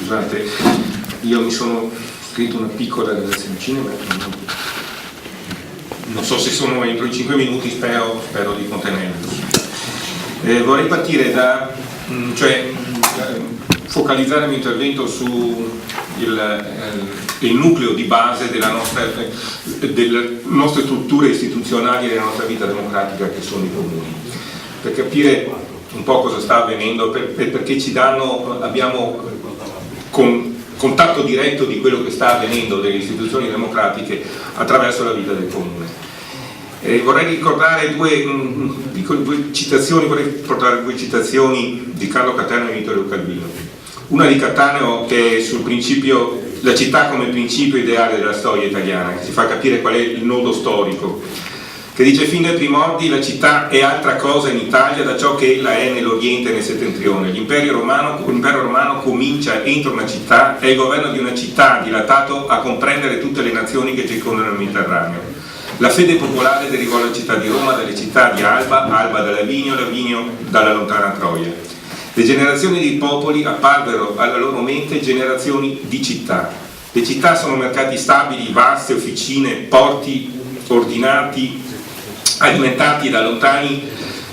Scusate, io mi sono scritto una piccola relazioncina, ma non so se sono entro i 5 minuti, spero di contenerlo. Vorrei partire da, focalizzare il mio intervento su il nucleo di base delle nostre strutture istituzionali e della nostra vita democratica, che sono i comuni, per capire un po' cosa sta avvenendo, perché abbiamo contatto diretto di quello che sta avvenendo delle istituzioni democratiche attraverso la vita del comune. Vorrei ricordare due citazioni di Carlo Cattaneo e Vittorio Calvino. Una di Cattaneo, che è sul principio, la città come principio ideale della storia italiana, che ci fa capire qual è il nodo storico, che dice: fin dai primordi la città è altra cosa in Italia da ciò che ella è nell'Oriente e nel Settentrione. L'impero romano comincia entro una città, è il governo di una città dilatato a comprendere tutte le nazioni che circondano il Mediterraneo. La fede popolare derivò dalla città di Roma, dalle città di Alba da Lavinio dalla lontana Troia. Le generazioni dei popoli apparvero alla loro mente generazioni di città. Le città sono mercati stabili, vaste, officine, porti ordinati, alimentati da lontani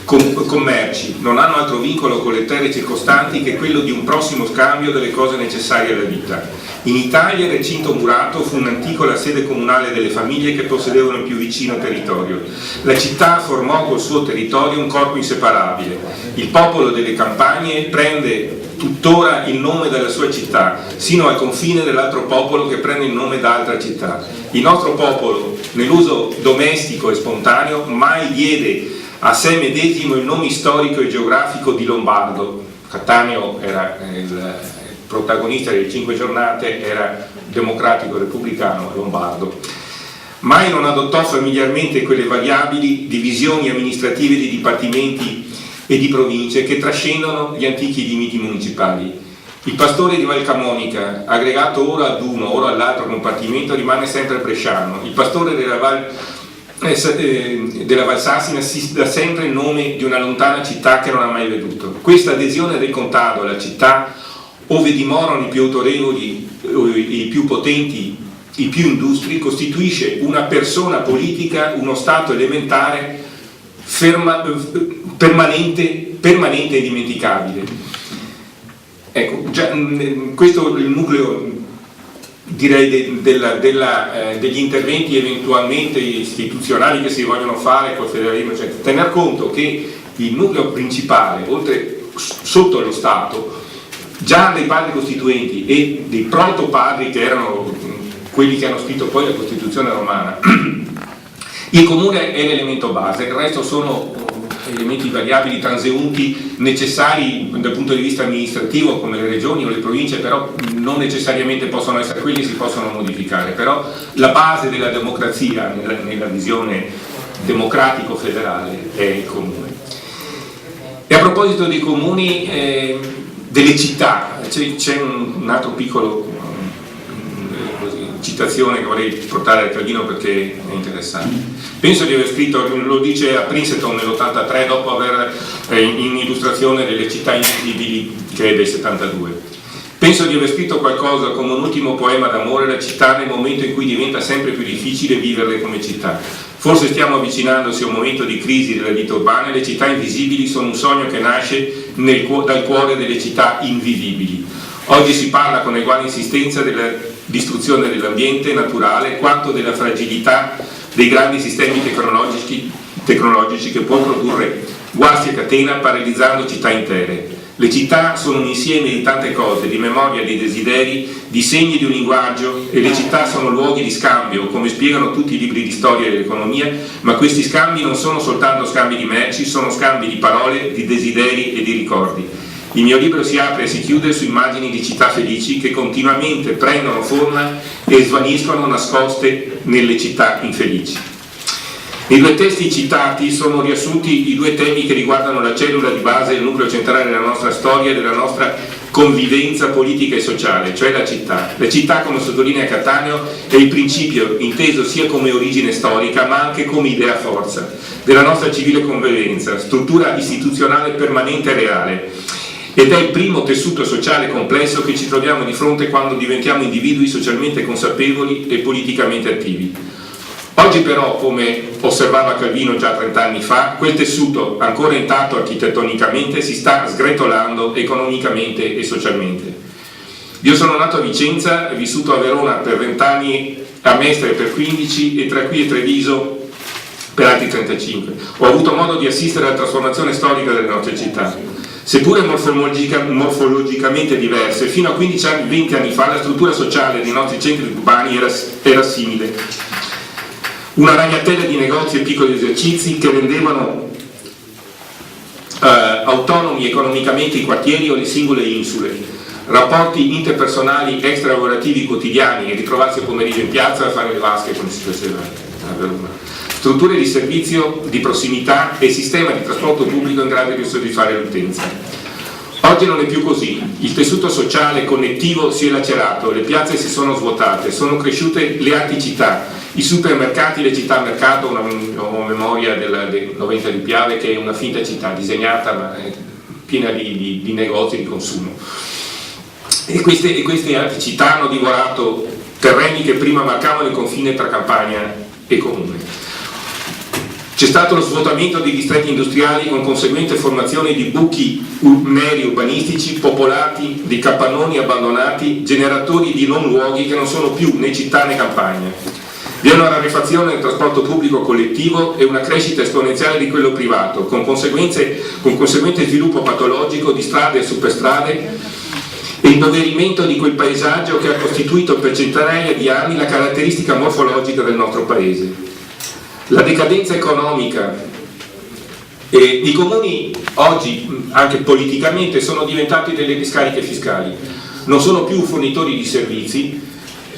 commerci, non hanno altro vincolo con le terre circostanti che quello di un prossimo scambio delle cose necessarie alla vita. In Italia il recinto murato fu un'antica sede comunale delle famiglie che possedevano il più vicino territorio. La città formò col suo territorio un corpo inseparabile. Il popolo delle campagne prende tuttora il nome della sua città, sino al confine dell'altro popolo che prende il nome da altra città. Il nostro popolo, nell'uso domestico e spontaneo, mai diede a sé medesimo il nome storico e geografico di Lombardo. Cattaneo era il protagonista delle 5 giornate, era democratico repubblicano lombardo. Mai non adottò familiarmente quelle variabili divisioni amministrative di dipartimenti e di province che trascendono gli antichi limiti municipali. Il pastore di Valcamonica, aggregato ora ad uno, ora all'altro compartimento, rimane sempre bresciano. Il pastore della Val Sassina si dà sempre il nome di una lontana città che non ha mai veduto. Questa adesione del contado alla città, ove dimorano i più autorevoli, i più potenti, i più industri, costituisce una persona politica, uno stato elementare, permanente e indimenticabile. Ecco, già, questo è il nucleo, direi, degli interventi eventualmente istituzionali che si vogliono fare col federalismo, eccetera. Tener conto che il nucleo principale, sotto lo Stato, già dei padri costituenti e dei protopadri, che erano quelli che hanno scritto poi la Costituzione romana, il comune è l'elemento base, il resto sono elementi variabili, transeunti, necessari dal punto di vista amministrativo, come le regioni o le province, però non necessariamente possono essere quelli, si possono modificare. Però la base della democrazia nella visione democratico-federale è il comune. E a proposito dei comuni, delle città, c'è un altro piccolo citazione che vorrei portare a Calvino perché è interessante. Penso di aver scritto, lo dice a Princeton nell'83, dopo aver in illustrazione delle città invisibili, che è del 72. Penso di aver scritto qualcosa come un ultimo poema d'amore alla città nel momento in cui diventa sempre più difficile viverle come città. Forse stiamo avvicinandosi a un momento di crisi della vita urbana e le città invisibili sono un sogno che nasce dal cuore delle città invivibili. Oggi si parla con eguale insistenza della distruzione dell'ambiente naturale quanto della fragilità dei grandi sistemi tecnologici che può produrre guasti a catena paralizzando città intere. Le città sono un insieme di tante cose, di memoria, di desideri, di segni di un linguaggio, e le città sono luoghi di scambio, come spiegano tutti i libri di storia e dell'economia, ma questi scambi non sono soltanto scambi di merci, sono scambi di parole, di desideri e di ricordi. Il mio libro si apre e si chiude su immagini di città felici che continuamente prendono forma e svaniscono nascoste nelle città infelici. Nei due testi citati sono riassunti i due temi che riguardano la cellula di base e il nucleo centrale della nostra storia e della nostra convivenza politica e sociale, cioè la città. La città, come sottolinea Cattaneo, è il principio inteso sia come origine storica ma anche come idea forza della nostra civile convivenza, struttura istituzionale permanente e reale. ed è il primo tessuto sociale complesso che ci troviamo di fronte quando diventiamo individui socialmente consapevoli e politicamente attivi. Oggi però, come osservava Calvino già 30 anni fa, quel tessuto, ancora intatto architettonicamente, si sta sgretolando economicamente e socialmente. Io sono nato a Vicenza, vissuto a Verona per 20 anni, a Mestre per 15 e tra qui e Treviso per altri 35. Ho avuto modo di assistere alla trasformazione storica delle nostre città. Seppure morfologicamente diverse, fino a 15-20 anni fa la struttura sociale dei nostri centri urbani era simile. Una ragnatela di negozi e piccoli esercizi che rendevano autonomi economicamente i quartieri o le singole insule, rapporti interpersonali extralavorativi quotidiani e ritrovarsi a pomeriggio in piazza a fare le vasche come si faceva a Verona, strutture di servizio di prossimità e sistema di trasporto pubblico in grado di soddisfare l'utenza. Oggi non è più così, il tessuto sociale connettivo si è lacerato, le piazze si sono svuotate, sono cresciute le anticità, i supermercati, le città mercato, ho memoria del 90 di Piave che è una finta città disegnata ma piena di negozi di consumo. E queste anticità hanno divorato terreni che prima marcavano il confine tra campagna e comune. C'è stato lo svuotamento dei distretti industriali con conseguente formazione di buchi neri urbanistici popolati di capannoni abbandonati, generatori di non luoghi che non sono più né città né campagna. Vi è una rarefazione del trasporto pubblico collettivo e una crescita esponenziale di quello privato, con conseguente sviluppo patologico di strade e superstrade e impoverimento di quel paesaggio che ha costituito per centinaia di anni la caratteristica morfologica del nostro paese. La decadenza economica e i comuni oggi, anche politicamente, sono diventati delle discariche fiscali, non sono più fornitori di servizi,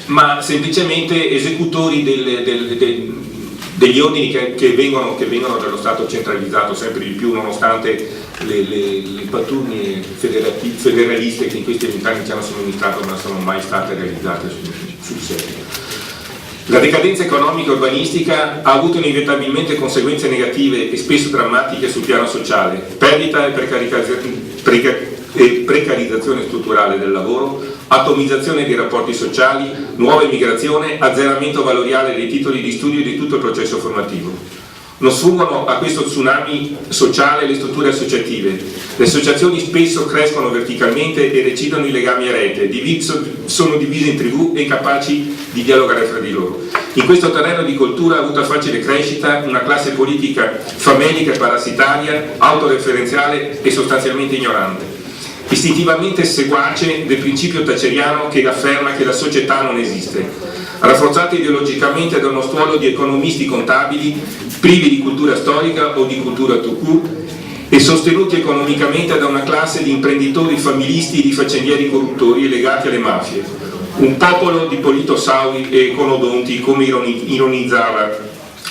ma semplicemente esecutori degli ordini che vengono dallo Stato centralizzato sempre di più, nonostante le pattugne federaliste che in questi 20 anni ci hanno somministrato non sono mai state realizzate sul serio. La decadenza economica e urbanistica ha avuto inevitabilmente conseguenze negative e spesso drammatiche sul piano sociale, perdita e precarizzazione strutturale del lavoro, atomizzazione dei rapporti sociali, nuova immigrazione, azzeramento valoriale dei titoli di studio e di tutto il processo formativo. Non sfuggono a questo tsunami sociale le strutture associative. Le associazioni spesso crescono verticalmente e decidono i legami a rete, sono divise in tribù e incapaci di dialogare fra di loro. In questo terreno di cultura ha avuto facile crescita una classe politica famelica e parassitaria, autoreferenziale e sostanzialmente ignorante, istintivamente seguace del principio taceriano che afferma che la società non esiste, rafforzata ideologicamente da uno stuolo di economisti contabili privi di cultura storica o di cultura tout court e sostenuti economicamente da una classe di imprenditori familisti e di faccendieri corruttori legati alle mafie, un popolo di politosauri e conodonti, come ironizzava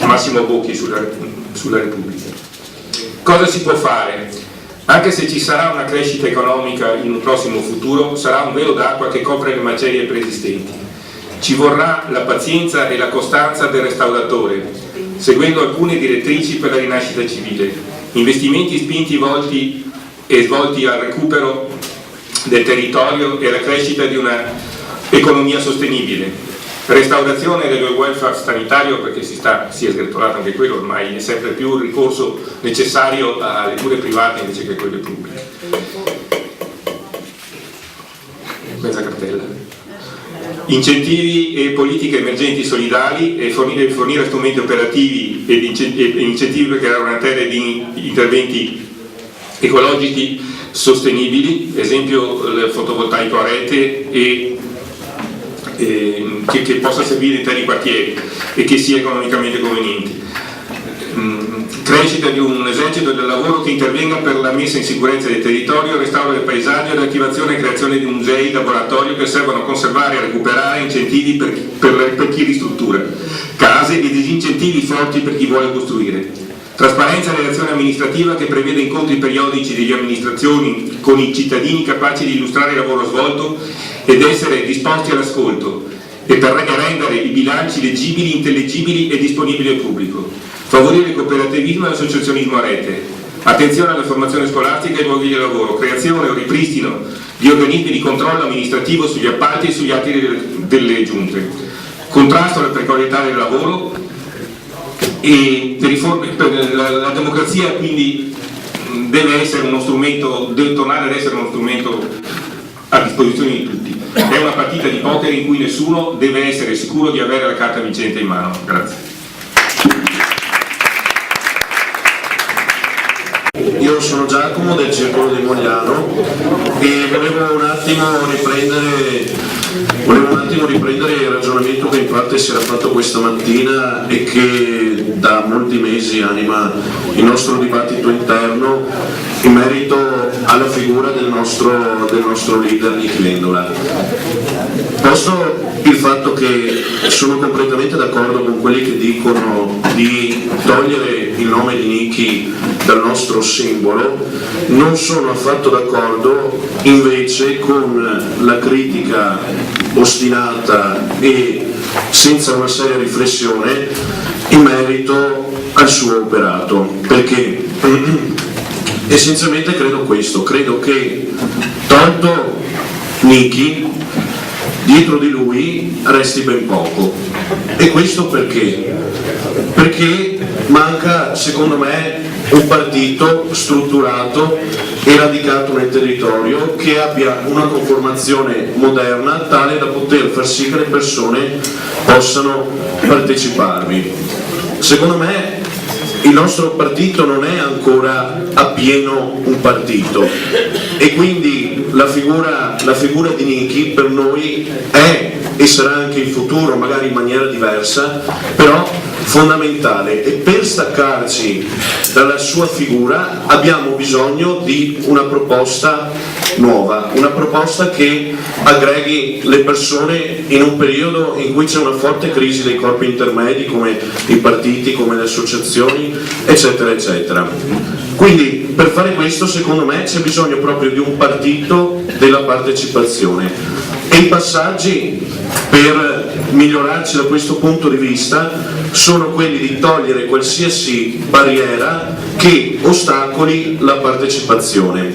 Massimo Bocchi sulla Repubblica. Cosa si può fare? Anche se ci sarà una crescita economica in un prossimo futuro, sarà un velo d'acqua che copre le macerie preesistenti. Ci vorrà la pazienza e la costanza del restauratore, seguendo alcune direttrici per la rinascita civile, investimenti spinti svolti al recupero del territorio e alla crescita di una economia sostenibile, restaurazione del welfare sanitario, perché si è sgretolato anche quello, ormai è sempre più un ricorso necessario alle cure private invece che a quelle pubbliche. Mezza cartella. Incentivi e politiche emergenti solidali e fornire strumenti operativi e incentivi per creare una serie di interventi ecologici sostenibili, esempio il fotovoltaico a rete che possa servire in interi quartieri e che sia economicamente conveniente. Crescita di un esercito del lavoro che intervenga per la messa in sicurezza del territorio, restauro del paesaggio e l'attivazione e creazione di musei, laboratori che servono a conservare e recuperare incentivi per chi ristruttura, case e disincentivi forti per chi vuole costruire. Trasparenza dell'azione amministrativa che prevede incontri periodici delle amministrazioni con i cittadini capaci di illustrare il lavoro svolto ed essere disposti all'ascolto e per rendere i bilanci leggibili, intellegibili e disponibili al pubblico. Favorire il cooperativismo e l'associazionismo a rete, attenzione alla formazione scolastica e ai luoghi di lavoro, creazione o ripristino di organismi di controllo amministrativo sugli appalti e sugli atti delle giunte, contrasto alla precarietà del lavoro e la democrazia quindi deve essere uno strumento, deve tornare ad essere uno strumento a disposizione di tutti. È una partita di poker in cui nessuno deve essere sicuro di avere la carta vincente in mano. Grazie. Io sono Giacomo del Circolo di Mogliano e volevo un attimo riprendere il ragionamento che in parte si era fatto questa mattina e che da molti mesi anima il nostro dibattito interno in merito alla figura del nostro leader Nichi Vendola. Posto il fatto che sono completamente d'accordo con quelli che dicono di togliere il nome di Nichi dal nostro simbolo, non sono affatto d'accordo invece con la critica ostinata e senza una seria riflessione in merito al suo operato, perché essenzialmente credo che tolto Nichi dietro di lui resti ben poco. E questo perché? Perché manca, secondo me, un partito strutturato e radicato nel territorio che abbia una conformazione moderna tale da poter far sì che le persone possano parteciparvi. Secondo me il nostro partito non è ancora appieno un partito e quindi la figura di Nichi per noi è e sarà anche in futuro, magari in maniera diversa, però fondamentale, e per staccarci dalla sua figura abbiamo bisogno di una proposta nuova, una proposta che aggreghi le persone in un periodo in cui c'è una forte crisi dei corpi intermedi come i partiti, come le associazioni, eccetera eccetera. Quindi per fare questo secondo me c'è bisogno proprio di un partito della partecipazione e i passaggi per migliorarci da questo punto di vista sono quelli di togliere qualsiasi barriera che ostacoli la partecipazione.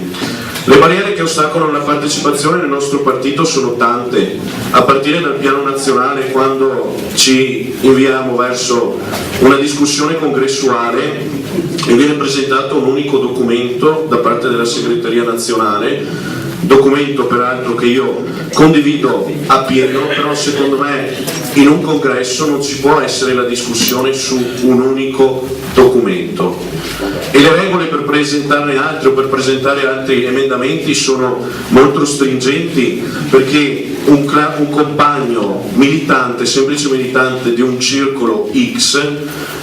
Le barriere che ostacolano la partecipazione nel nostro partito sono tante, a partire dal piano nazionale, quando ci inviamo verso una discussione congressuale e viene presentato un unico documento da parte della segreteria nazionale, documento peraltro che io condivido appieno, però secondo me in un congresso non ci può essere la discussione su un unico documento e le regole per presentarne altri o per presentare altri emendamenti sono molto stringenti, perché un compagno militante, semplice militante di un circolo X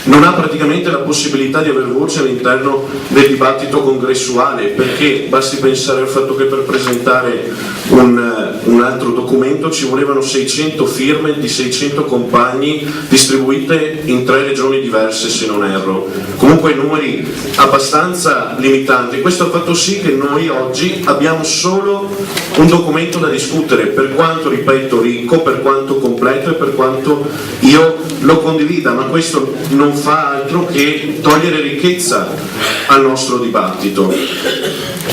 non ha praticamente la possibilità di avere voce all'interno del dibattito congressuale, perché basti pensare al fatto che per presentare un altro documento ci volevano 600 firme di 600 compagni distribuite in 3 regioni diverse, se non erro, comunque numeri abbastanza limitanti. Questo ha fatto sì che noi oggi abbiamo solo un documento da discutere, per quanto, ripeto, ricco, per quanto completo e per quanto io lo condivida, ma questo non fa altro che togliere ricchezza al nostro dibattito.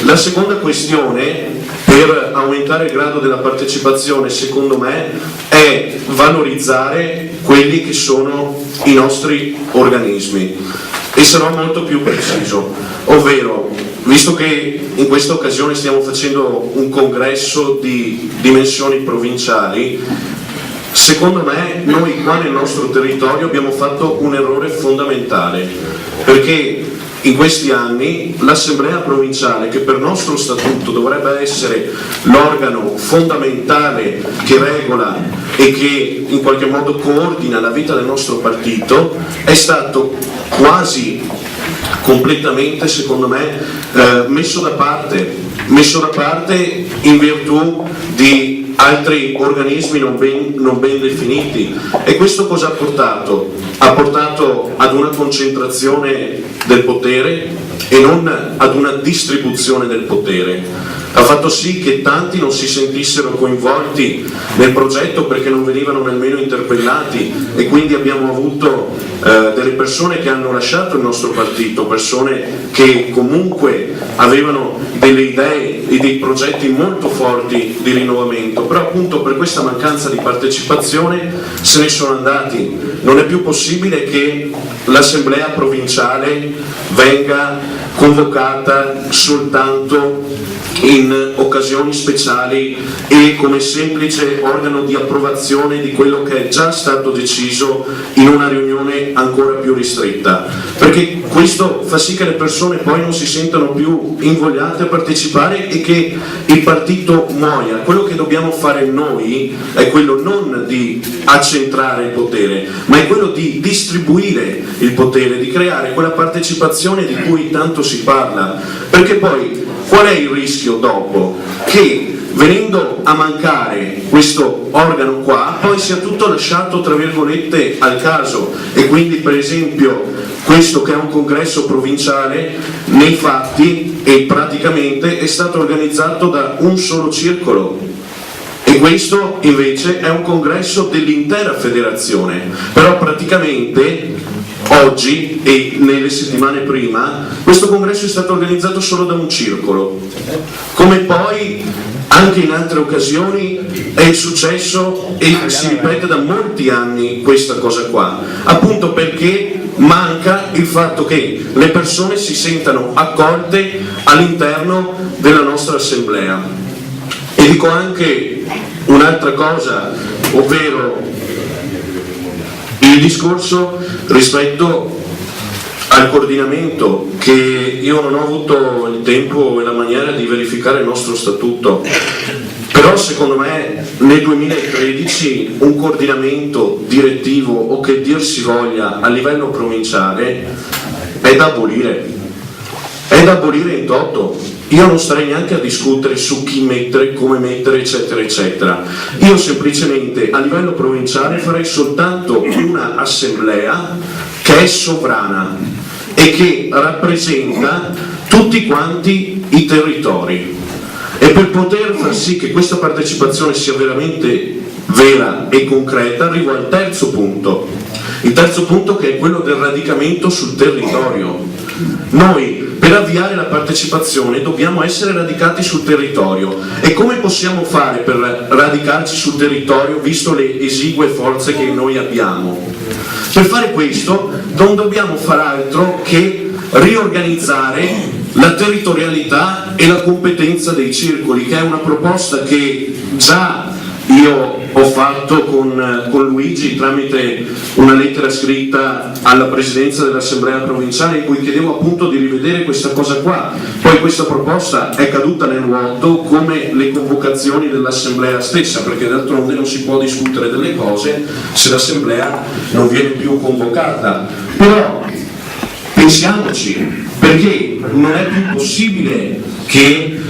La seconda questione per aumentare il grado della partecipazione, secondo me, è valorizzare quelli che sono i nostri organismi, e sarò molto più preciso, ovvero, visto che in questa occasione stiamo facendo un congresso di dimensioni provinciali, secondo me noi qua nel nostro territorio abbiamo fatto un errore fondamentale, perché in questi anni l'Assemblea provinciale, che per nostro statuto dovrebbe essere l'organo fondamentale che regola e che in qualche modo coordina la vita del nostro partito, è stato quasi completamente, secondo me, messo da parte in virtù di altri organismi non ben definiti. E questo cosa ha portato? Ha portato ad una concentrazione del potere, e non ad una distribuzione del potere. Ha fatto sì che tanti non si sentissero coinvolti nel progetto perché non venivano nemmeno interpellati, e quindi abbiamo avuto delle persone che hanno lasciato il nostro partito, persone che comunque avevano delle idee e dei progetti molto forti di rinnovamento, però appunto per questa mancanza di partecipazione se ne sono andati. Non è più possibile che l'assemblea provinciale venga convocata soltanto in occasioni speciali e come semplice organo di approvazione di quello che è già stato deciso in una riunione ancora più ristretta, perché questo fa sì che le persone poi non si sentano più invogliate a partecipare e che il partito muoia. Quello che dobbiamo fare noi è quello non di accentrare il potere, ma è quello di distribuire il potere, di creare quella partecipazione di cui tanto si parla, perché poi qual è il rischio dopo? Che venendo a mancare questo organo qua, poi sia tutto lasciato tra virgolette al caso, e quindi per esempio questo che è un congresso provinciale nei fatti e praticamente è stato organizzato da un solo circolo, e questo invece è un congresso dell'intera federazione, però praticamente oggi e nelle settimane prima questo congresso è stato organizzato solo da un circolo, come poi anche in altre occasioni è successo e si ripete da molti anni questa cosa qua, appunto perché manca il fatto che le persone si sentano accolte all'interno della nostra assemblea. E dico anche un'altra cosa, ovvero il discorso rispetto al coordinamento, che io non ho avuto il tempo e la maniera di verificare il nostro statuto, però secondo me nel 2013 un coordinamento direttivo o che dir si voglia a livello provinciale è da abolire in toto. Io non starei neanche a discutere su chi mettere, come mettere, eccetera eccetera. Io semplicemente a livello provinciale farei soltanto una assemblea che è sovrana e che rappresenta tutti quanti i territori, e per poter far sì che questa partecipazione sia veramente vera e concreta arrivo al terzo punto, il terzo punto che è quello del radicamento sul territorio. Noi per avviare la partecipazione dobbiamo essere radicati sul territorio, e come possiamo fare per radicarci sul territorio visto le esigue forze che noi abbiamo? Per fare questo non dobbiamo far altro che riorganizzare la territorialità e la competenza dei circoli, che è una proposta che già io ho fatto con Luigi tramite una lettera scritta alla presidenza dell'assemblea provinciale in cui chiedevo appunto di rivedere questa cosa qua. Poi questa proposta è caduta nel vuoto come le convocazioni dell'assemblea stessa, perché d'altronde non si può discutere delle cose se l'assemblea non viene più convocata. Però pensiamoci, perché non è più possibile che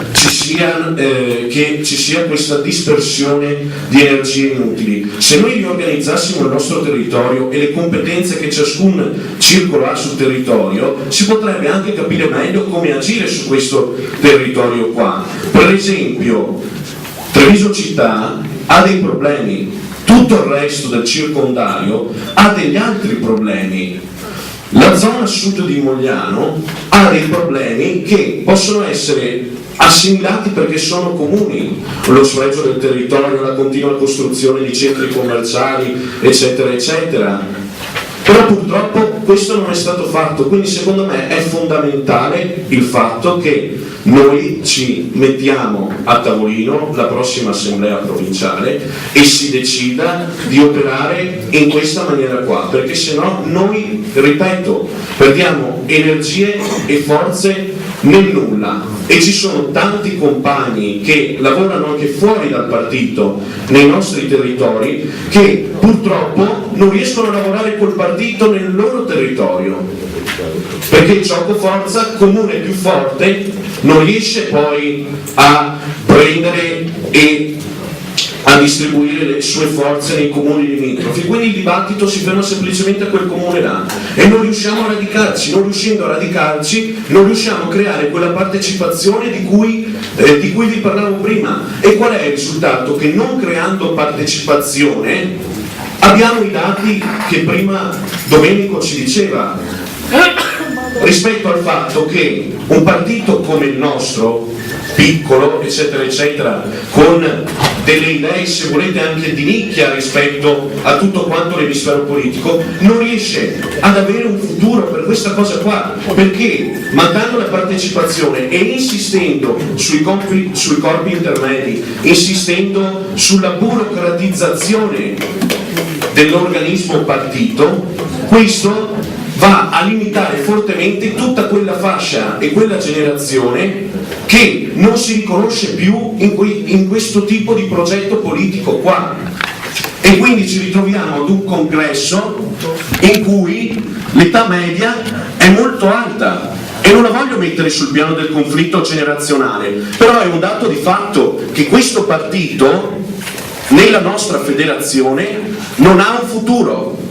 ci sia questa dispersione di energie inutili. Se noi riorganizzassimo il nostro territorio e le competenze che ciascun circolo ha sul territorio, si potrebbe anche capire meglio come agire su questo territorio qua. Per esempio, Treviso città ha dei problemi, tutto il resto del circondario ha degli altri problemi. La zona sud di Mogliano ha dei problemi che possono essere assimilati perché sono comuni, lo sfregio del territorio, la continua costruzione di centri commerciali, eccetera eccetera. Però purtroppo questo non è stato fatto, quindi secondo me è fondamentale il fatto che noi ci mettiamo a tavolino la prossima assemblea provinciale e si decida di operare in questa maniera qua, perché se no noi, ripeto, perdiamo energie e forze nel nulla, e ci sono tanti compagni che lavorano anche fuori dal partito nei nostri territori che purtroppo non riescono a lavorare col partito nel loro territorio, perché il gioco forza comune più forte non riesce poi a prendere e a distribuire le sue forze nei comuni limitrofi, quindi il dibattito si ferma semplicemente a quel comune là e non riusciamo a radicarci, non riuscendo a radicarci non riusciamo a creare quella partecipazione di cui vi parlavo prima. E qual è il risultato? Che non creando partecipazione abbiamo i dati che prima Domenico ci diceva rispetto al fatto che un partito come il nostro, piccolo, eccetera, eccetera, con delle idee, se volete, anche di nicchia rispetto a tutto quanto l'emisfero politico, non riesce ad avere un futuro per questa cosa qua, perché mancando la partecipazione e insistendo sui corpi intermedi, insistendo sulla burocratizzazione dell'organismo partito, questo va a limitare fortemente tutta quella fascia e quella generazione che non si riconosce più in questo tipo di progetto politico qua. E quindi ci ritroviamo ad un congresso in cui l'età media è molto alta. E non la voglio mettere sul piano del conflitto generazionale, però è un dato di fatto che questo partito nella nostra federazione non ha un futuro.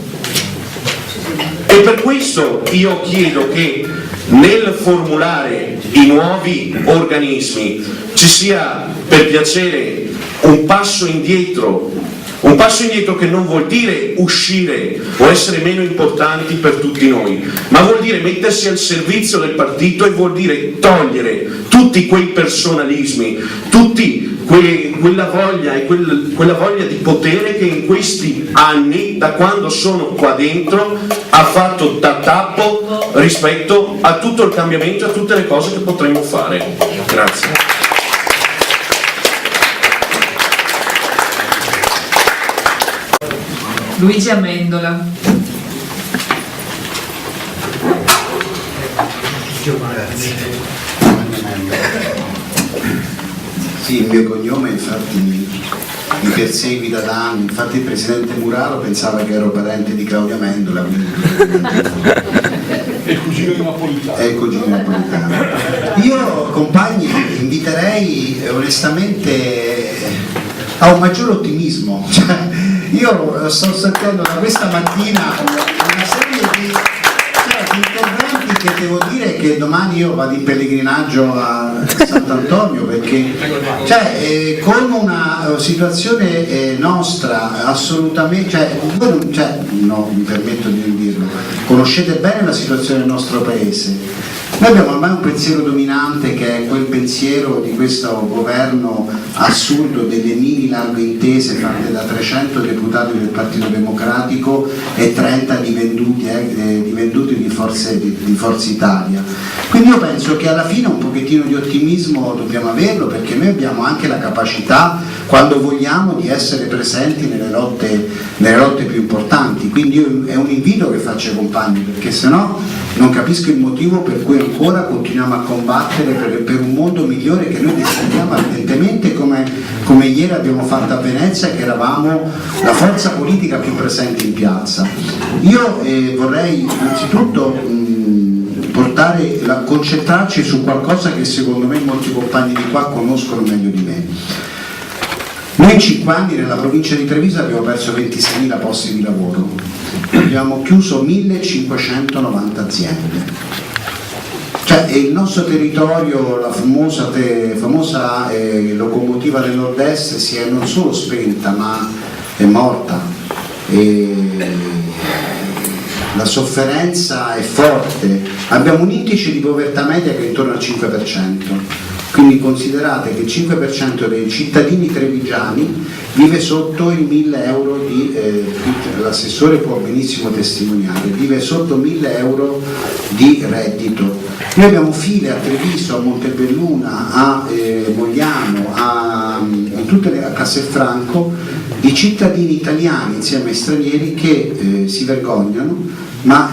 E per questo io chiedo che nel formulare i nuovi organismi ci sia per piacere un passo indietro che non vuol dire uscire o essere meno importanti per tutti noi, ma vuol dire mettersi al servizio del partito e vuol dire togliere tutti quei personalismi, quella voglia e quella voglia di potere che in questi anni, da quando sono qua dentro, ha fatto da tappo rispetto a tutto il cambiamento e a tutte le cose che potremmo fare. Grazie. Luigi Amendola. Sì, il mio cognome infatti mi perseguita da anni, infatti il presidente Muraro pensava che ero parente di Claudio Amendola, quindi... È il cugino di Napolitano. È il cugino di Napolitano. Io, compagni, inviterei onestamente a un maggior ottimismo. Io sto sentendo da questa mattina una serie di interventi che devo dire che domani io vado in pellegrinaggio a Sant'Antonio, perché con una situazione nostra assolutamente, no, mi permetto di dirlo, conoscete bene la situazione del nostro paese. Noi abbiamo ormai un pensiero dominante che è quel pensiero di questo governo assurdo delle mini larghe intese fatte da 300 deputati del Partito Democratico e 30 di venduti di Forza Italia. Quindi io penso che alla fine un pochettino di ottimismo dobbiamo averlo, perché noi abbiamo anche la capacità, quando vogliamo, di essere presenti nelle lotte più importanti. Quindi è un invito che faccio ai compagni, perché sennò non capisco il motivo per cui ancora continuiamo a combattere per un mondo migliore che noi desideriamo evidentemente, come ieri abbiamo fatto a Venezia, che eravamo la forza politica più presente in piazza. Io vorrei innanzitutto concentrarci su qualcosa che secondo me molti compagni di qua conoscono meglio di me. Noi in 5 anni nella provincia di Treviso abbiamo perso 26.000 posti di lavoro, abbiamo chiuso 1.590 aziende. E il nostro territorio, la famosa locomotiva del nord-est, si è non solo spenta ma è morta. La sofferenza è forte, abbiamo un indice di povertà media che è intorno al 5%, quindi considerate che il 5% dei cittadini trevigiani vive sotto i 1.000 euro l'assessore può benissimo testimoniare, vive sotto 1.000 euro di reddito. Noi abbiamo file a Treviso, a Montebelluna, a Mogliano, a Castelfranco, di cittadini italiani insieme ai stranieri che si vergognano, ma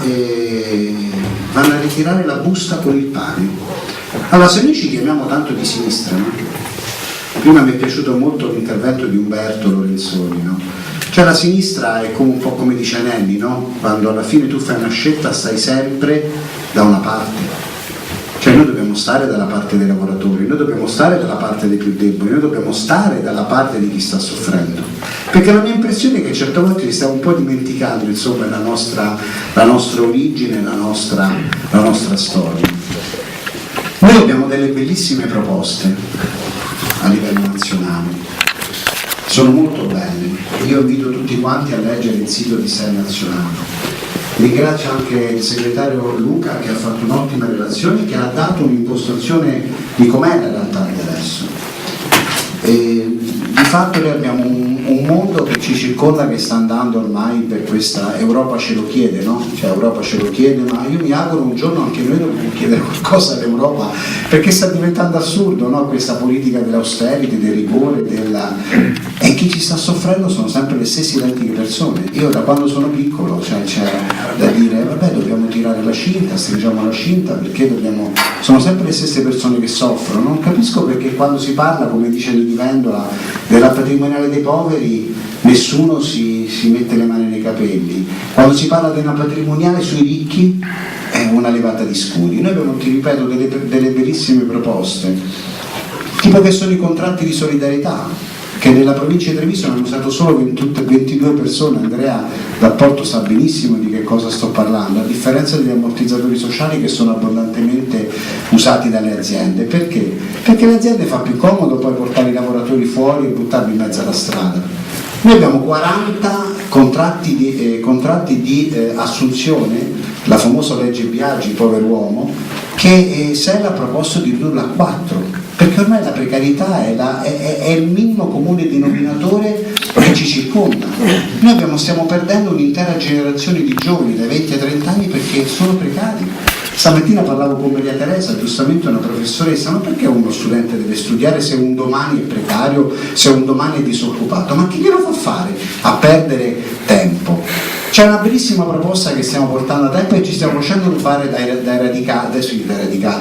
vanno a ritirare la busta con il pane. Allora, se noi ci chiamiamo tanto di sinistra, no? Prima mi è piaciuto molto l'intervento di Umberto Lorenzoni, no? Cioè la sinistra è un po' come dice Anelli, no? Quando alla fine tu fai una scelta stai sempre da una parte. Cioè noi dobbiamo dobbiamo stare dalla parte dei lavoratori, noi dobbiamo stare dalla parte dei più deboli, noi dobbiamo stare dalla parte di chi sta soffrendo, perché la mia impressione è che certe volte ci stiamo un po' dimenticando, insomma, la nostra origine, la nostra storia. Noi abbiamo delle bellissime proposte a livello nazionale, sono molto belle, io invito tutti quanti a leggere il sito di SEL nazionale. Ringrazio anche il segretario Luca che ha fatto un'ottima relazione, che ha dato un'impostazione di com'è la realtà di adesso. Di fatto noi abbiamo un mondo che ci circonda, che sta andando ormai per questa Europa ce lo chiede, no? Cioè Europa ce lo chiede, ma io mi auguro un giorno anche noi dobbiamo chiedere qualcosa all'Europa, perché sta diventando assurdo, no? Questa politica dell'austerity, del rigore, e chi ci sta soffrendo sono sempre le stesse identiche persone. Io da quando sono piccolo c'è da dire vabbè, dobbiamo tirare la cinta, stringiamo la cinta, perché sono sempre le stesse persone che soffrono. Non capisco perché quando si parla, come dice Di Vendola, della patrimoniale dei poveri nessuno si mette le mani nei capelli. Quando si parla della patrimoniale sui ricchi è una levata di scudi. Noi abbiamo, ti ripeto, delle bellissime proposte, tipo che sono i contratti di solidarietà, che nella provincia di Treviso hanno usato solo 22 persone. Andrea Dal Porto sa benissimo di che cosa sto parlando, a differenza degli ammortizzatori sociali che sono abbondantemente usati dalle aziende. Perché? Perché le aziende fa più comodo poi portare i lavoratori fuori e buttarli in mezzo alla strada. Noi abbiamo 40 contratti di assunzione, la famosa legge Biagi, pover'uomo, che SEL ha proposto di ridurla a 4, perché ormai la precarietà è il minimo comune denominatore che ci circonda. Noi stiamo perdendo un'intera generazione di giovani dai 20 ai 30 anni perché sono precari. Stamattina parlavo con Maria Teresa, giustamente una professoressa, ma perché uno studente deve studiare se un domani è precario, se un domani è disoccupato? Ma chi glielo fa fare a perdere tempo? C'è una bellissima proposta che stiamo portando a tempo e ci stiamo facendo rubare dai radicali,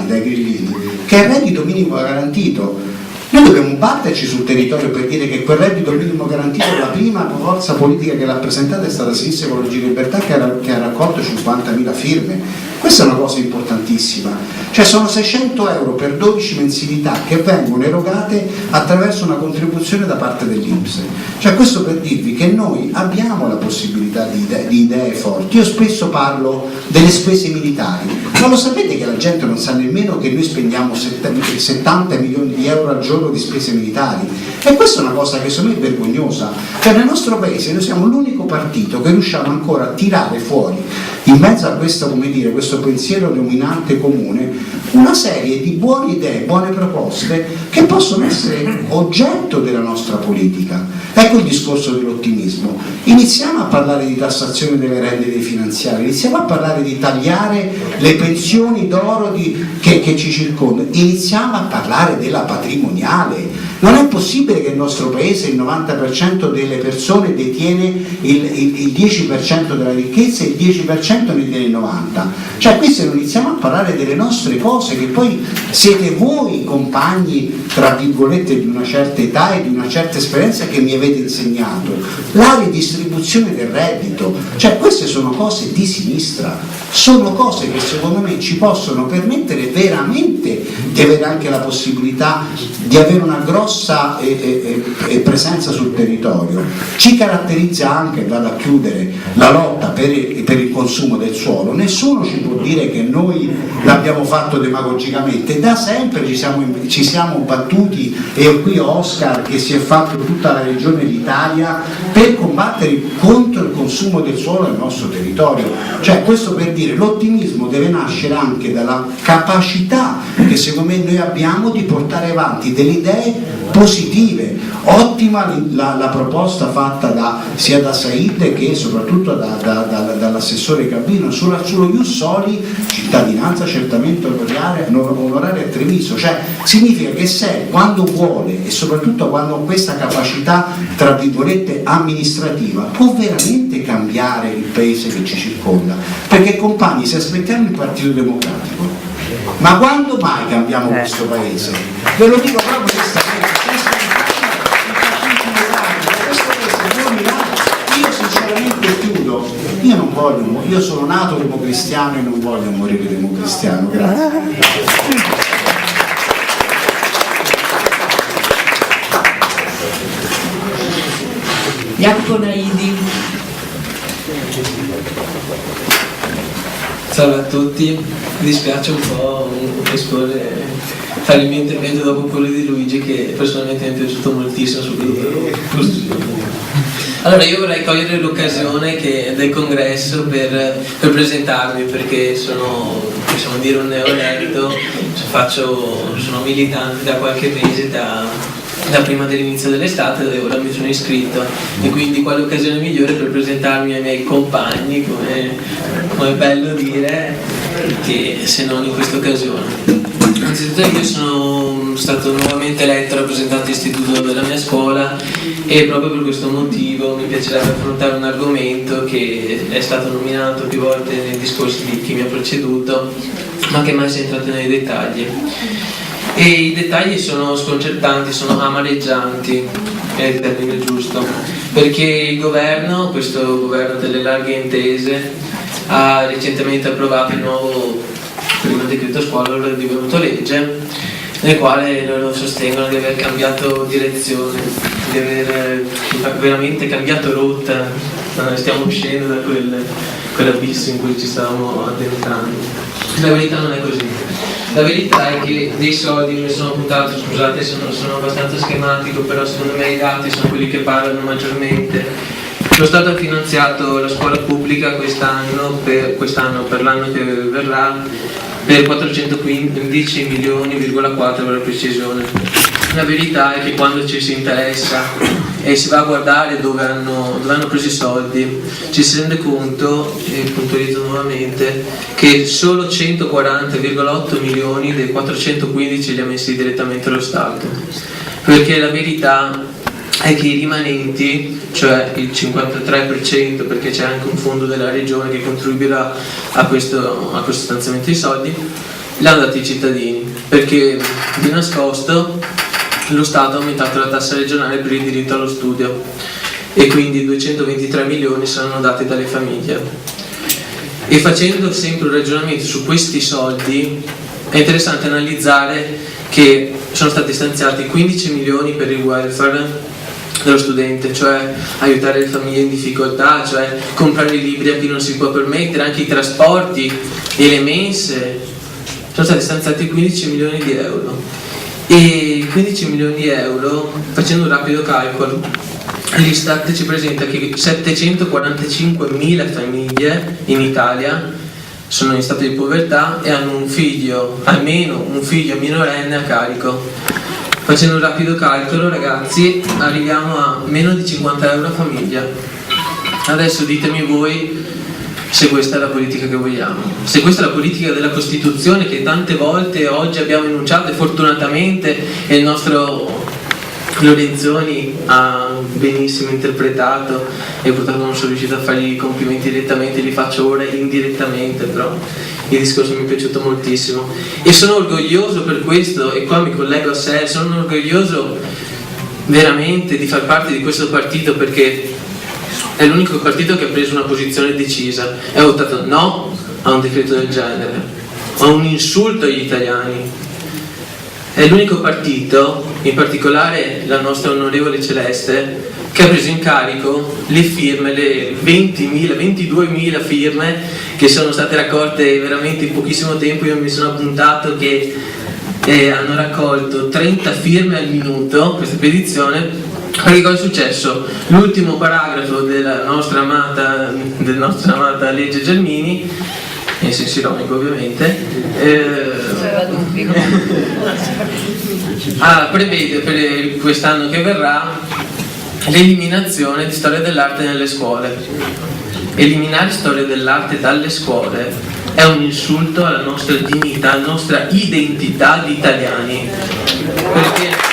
dai grillini, che è il reddito minimo garantito. Noi dobbiamo batterci sul territorio per dire che quel reddito minimo garantito, la prima forza politica che l'ha presentata è stata Sinistra Ecologia e Libertà, che ha raccolto 50.000 firme. Questa è una cosa importantissima, cioè sono 600 euro per 12 mensilità che vengono erogate attraverso una contribuzione da parte dell'INPS. Cioè questo per dirvi che noi abbiamo la possibilità di idee forti. Io spesso parlo delle spese militari, ma lo sapete che la gente non sa nemmeno che noi spendiamo 70 milioni di euro al giorno di spese militari? E questa è una cosa che secondo me è vergognosa. Cioè nel nostro paese noi siamo l'unico partito che riusciamo ancora a tirare fuori, in mezzo a questo, come dire, questo pensiero dominante comune, una serie di buone idee, buone proposte che possono essere oggetto della nostra politica. Ecco il discorso dell'ottimismo. Iniziamo a parlare di tassazione delle rendite finanziarie, iniziamo a parlare di tagliare le pensioni d'oro che ci circondano, iniziamo a parlare della patrimoniale. Non è possibile che nel nostro paese il 90% delle persone detiene il 10% della ricchezza e il 10% ne tiene il 90%. Cioè qui se non iniziamo a parlare delle nostre cose, che poi siete voi compagni tra virgolette di una certa età e di una certa esperienza che mi avete insegnato, la ridistribuzione del reddito, cioè queste sono cose di sinistra, sono cose che secondo me ci possono permettere veramente di avere anche la possibilità di avere una grossa presenza sul territorio. Ci caratterizza anche, vado a chiudere, la lotta per il consumo del suolo. Nessuno ci può dire che noi l'abbiamo fatto demagogicamente, da sempre ci siamo battuti, e qui Oscar che si è fatto tutta la regione d'Italia per combattere contro il consumo del suolo nel nostro territorio. Cioè questo per dire, l'ottimismo deve nascere anche dalla capacità che secondo me noi abbiamo di portare avanti delle idee positive. Ottima la proposta fatta sia da Said che soprattutto dall'assessore Gabino sullo Ius Soli, cittadinanza certamente onoraria a Treviso. Cioè significa che se quando vuole e soprattutto quando ha questa capacità tra virgolette amministrativa può veramente cambiare il paese che ci circonda, perché compagni, se aspettiamo il Partito Democratico, ma quando mai cambiamo questo paese? Ve lo dico proprio onestamente, io sinceramente chiudo, io sono nato democristiano e non voglio morire democristiano, grazie. Jacopo Naidi. Salve a tutti, mi dispiace un po' fare il mio intervento dopo quello di Luigi, che personalmente mi è piaciuto moltissimo, soprattutto Allora io vorrei cogliere l'occasione del congresso per presentarmi, perché sono, possiamo dire, un neoeletto, sono militante da qualche mese, da prima dell'inizio dell'estate, dove ora mi sono iscritto, e quindi quale occasione migliore per presentarmi ai miei compagni, come è bello dire, che se non in questa occasione. Anzitutto io sono stato nuovamente eletto rappresentante istituto della mia scuola, e proprio per questo motivo mi piacerebbe affrontare un argomento che è stato nominato più volte nei discorsi di chi mi ha preceduto, ma che mai si è entrato nei dettagli. E i dettagli sono sconcertanti, sono amareggianti, è il termine giusto, perché il governo, questo governo delle larghe intese, ha recentemente approvato il nuovo primo decreto scuola, ora è divenuto legge, nel quale loro sostengono di aver cambiato direzione, di aver veramente cambiato rotta, stiamo uscendo da quell'abisso in cui ci stavamo addentrando. La verità non è così. La verità è che dei soldi mi sono puntato, scusate se non sono abbastanza schematico, però secondo me i dati sono quelli che parlano maggiormente. Lo Stato ha finanziato la scuola pubblica quest'anno, per l'anno che verrà, per 415 milioni,4 per la precisione. La verità è che quando ci si interessa e si va a guardare dove hanno preso i soldi, ci si rende conto, e puntualizzo nuovamente, che solo 140,8 milioni dei 415 li ha messi direttamente lo Stato, perché la verità è che i rimanenti, cioè il 53%, perché c'è anche un fondo della regione che contribuirà a questo stanziamento di soldi, l'hanno dati i cittadini, perché di nascosto lo Stato ha aumentato la tassa regionale per il diritto allo studio, e quindi 223 milioni saranno dati dalle famiglie. E facendo sempre un ragionamento su questi soldi, è interessante analizzare che sono stati stanziati 15 milioni per il welfare dello studente, cioè aiutare le famiglie in difficoltà, cioè comprare i libri a chi non si può permettere, anche i trasporti e le mense. Sono stati stanziati 15 milioni di euro. E 15 milioni di euro, facendo un rapido calcolo, l'Istat ci presenta che 745.000 famiglie in Italia sono in stato di povertà e hanno un figlio, almeno un figlio minorenne a carico. Facendo un rapido calcolo, ragazzi, arriviamo a meno di 50 euro a famiglia. Adesso ditemi voi se questa è la politica che vogliamo, se questa è la politica della Costituzione che tante volte oggi abbiamo enunciato, e fortunatamente il nostro Lorenzoni ha benissimo interpretato, e purtroppo non sono riuscito a fargli i complimenti direttamente, li faccio ora indirettamente, però il discorso mi è piaciuto moltissimo e sono orgoglioso per questo, e qua mi collego a sé, sono orgoglioso veramente di far parte di questo partito, perché è l'unico partito che ha preso una posizione decisa e ha votato no a un decreto del genere, a un insulto agli italiani. È l'unico partito, in particolare la nostra onorevole Celeste, che ha preso in carico le firme, le 22.000 firme che sono state raccolte veramente in pochissimo tempo. Io mi sono appuntato che hanno raccolto 30 firme al minuto questa petizione. Perché cosa è successo? L'ultimo paragrafo della nostra amata legge Gelmini, in senso ironico ovviamente, prevede per quest'anno che verrà l'eliminazione di storia dell'arte nelle scuole. Eliminare storia dell'arte dalle scuole è un insulto alla nostra dignità, alla nostra identità di italiani, perché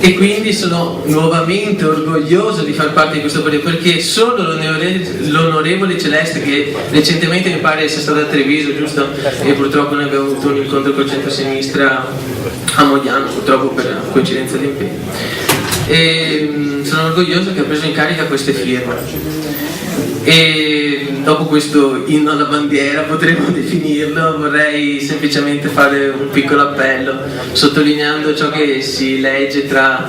e quindi sono nuovamente orgoglioso di far parte di questo partito, perché solo l'onorevole Celeste, che recentemente mi pare sia stata a Treviso, giusto? E purtroppo noi abbiamo avuto un incontro col centro-sinistra a Mogliano, purtroppo per coincidenza di impegno, e sono orgoglioso che ha preso in carica queste firme. E dopo questo inno alla bandiera, potremmo definirlo, vorrei semplicemente fare un piccolo appello, sottolineando ciò che si legge tra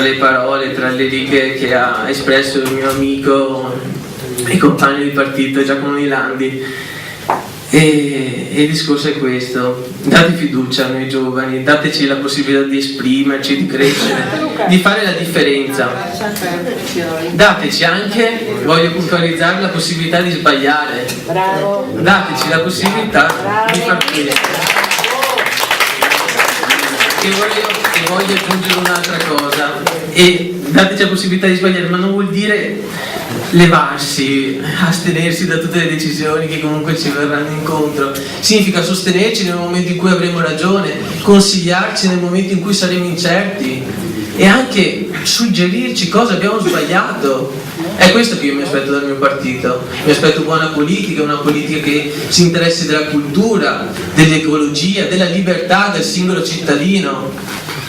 le parole, tra le righe che ha espresso il mio amico e compagno di partito Giacomo Milandi. E il discorso è questo: date fiducia a noi giovani, dateci la possibilità di esprimerci, di crescere, di fare la differenza. Dateci anche, voglio puntualizzare, la possibilità di sbagliare. Dateci la possibilità di far questo. E voglio aggiungere un'altra cosa, e dateci la possibilità di sbagliare, ma non vuol dire levarsi, astenersi da tutte le decisioni che comunque ci verranno incontro. Significa sostenerci nel momento in cui avremo ragione, consigliarci nel momento in cui saremo incerti e anche suggerirci cosa abbiamo sbagliato. È questo che io mi aspetto dal mio partito. Mi aspetto buona politica, una politica che si interessi della cultura, dell'ecologia, della libertà del singolo cittadino,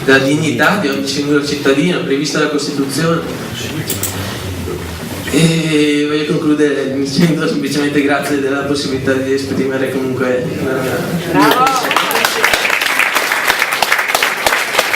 della dignità di ogni singolo cittadino prevista dalla Costituzione. E voglio concludere dicendo semplicemente grazie della possibilità di esprimere comunque la mia...